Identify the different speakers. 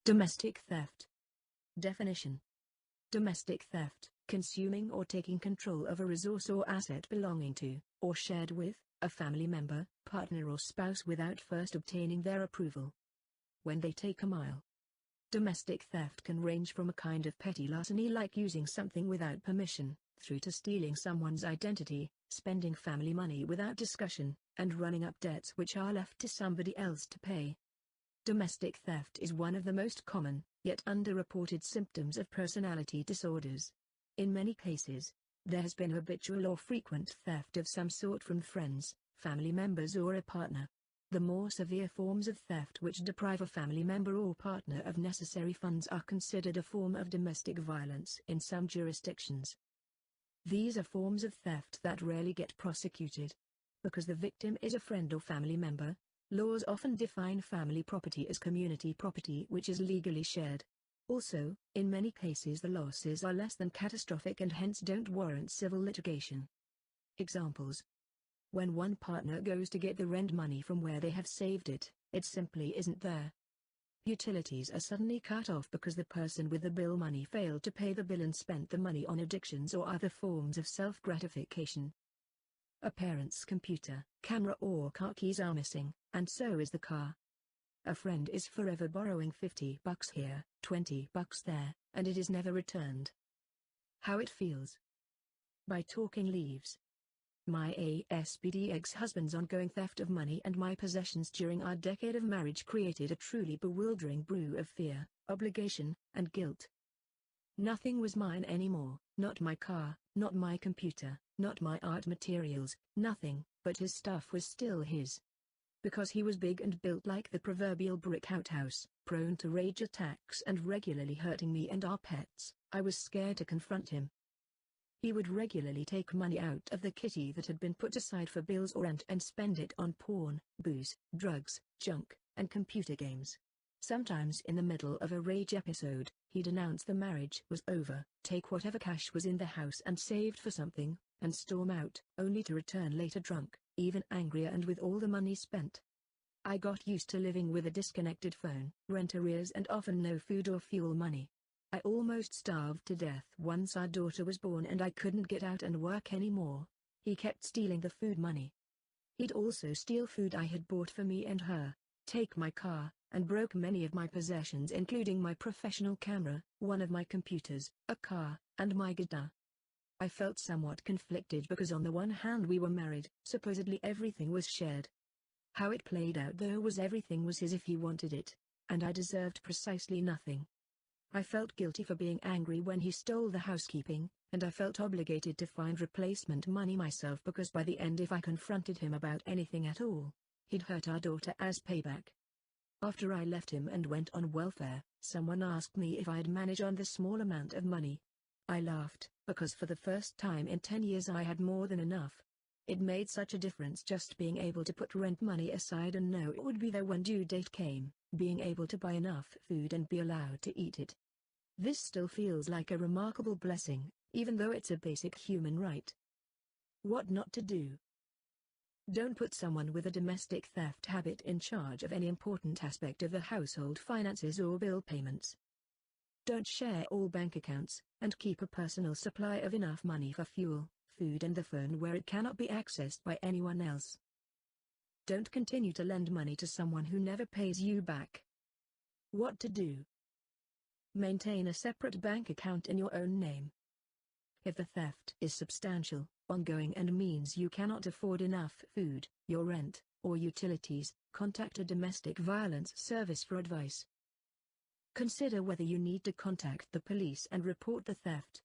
Speaker 1: Domestic theft. Definition. Domestic theft, consuming or taking control of a resource or asset belonging to, or shared with, a family member, partner or spouse without first obtaining their approval. When they take a mile. Domestic theft can range from a kind of petty larceny like using something without permission, through to stealing someone's identity, spending family money without discussion, and running up debts which are left to somebody else to pay. Domestic theft is one of the most common, yet underreported symptoms of personality disorders. In many cases, there has been habitual or frequent theft of some sort from friends, family members or a partner. The more severe forms of theft which deprive a family member or partner of necessary funds are considered a form of domestic violence in some jurisdictions. These are forms of theft that rarely get prosecuted. Because the victim is a friend or family member, laws often define family property as community property which is legally shared. Also, in many cases the losses are less than catastrophic and hence don't warrant civil litigation. Examples. When one partner goes to get the rent money from where they have saved it, it simply isn't there. Utilities are suddenly cut off because the person with the bill money failed to pay the bill and spent the money on addictions or other forms of self-gratification. A parent's computer, camera or car keys are missing, and so is the car. A friend is forever borrowing $50 here, $20 there, and it is never returned. How it feels. By Talking Leaves. My ASPD ex-husband's ongoing theft of money and my possessions during our decade of marriage created a truly bewildering brew of fear, obligation, and guilt. Nothing was mine anymore, not my car, not my computer, not my art materials, nothing, but his stuff was still his. Because he was big and built like the proverbial brick outhouse, prone to rage attacks and regularly hurting me and our pets, I was scared to confront him. He would regularly take money out of the kitty that had been put aside for bills or rent and spend it on porn, booze, drugs, junk, and computer games. Sometimes in the middle of a rage episode, he'd announce the marriage was over, take whatever cash was in the house and saved for something, and storm out, only to return later drunk, even angrier and with all the money spent. I got used to living with a disconnected phone, rent arrears and often no food or fuel money. I almost starved to death once our daughter was born and I couldn't get out and work anymore. He kept stealing the food money. He'd also steal food I had bought for me and her, take my car, and broke many of my possessions including my professional camera, one of my computers, a car, and my guitar. I felt somewhat conflicted because on the one hand we were married, supposedly everything was shared. How it played out though was everything was his if he wanted it, and I deserved precisely nothing. I felt guilty for being angry when he stole the housekeeping, and I felt obligated to find replacement money myself because by the end if I confronted him about anything at all, he'd hurt our daughter as payback. After I left him and went on welfare, someone asked me if I'd manage on the small amount of money. I laughed, because for the first time in 10 years I had more than enough. It made such a difference just being able to put rent money aside and know it would be there when due date came, being able to buy enough food and be allowed to eat it. This still feels like a remarkable blessing, even though it's a basic human right. What not to do. Don't put someone with a domestic theft habit in charge of any important aspect of the household finances or bill payments. Don't share all bank accounts, and keep a personal supply of enough money for fuel, food and the phone where it cannot be accessed by anyone else. Don't continue to lend money to someone who never pays you back. What to do. Maintain a separate bank account in your own name. If the theft is substantial, ongoing and means you cannot afford enough food, your rent, or utilities, contact a domestic violence service for advice. Consider whether you need to contact the police and report the theft,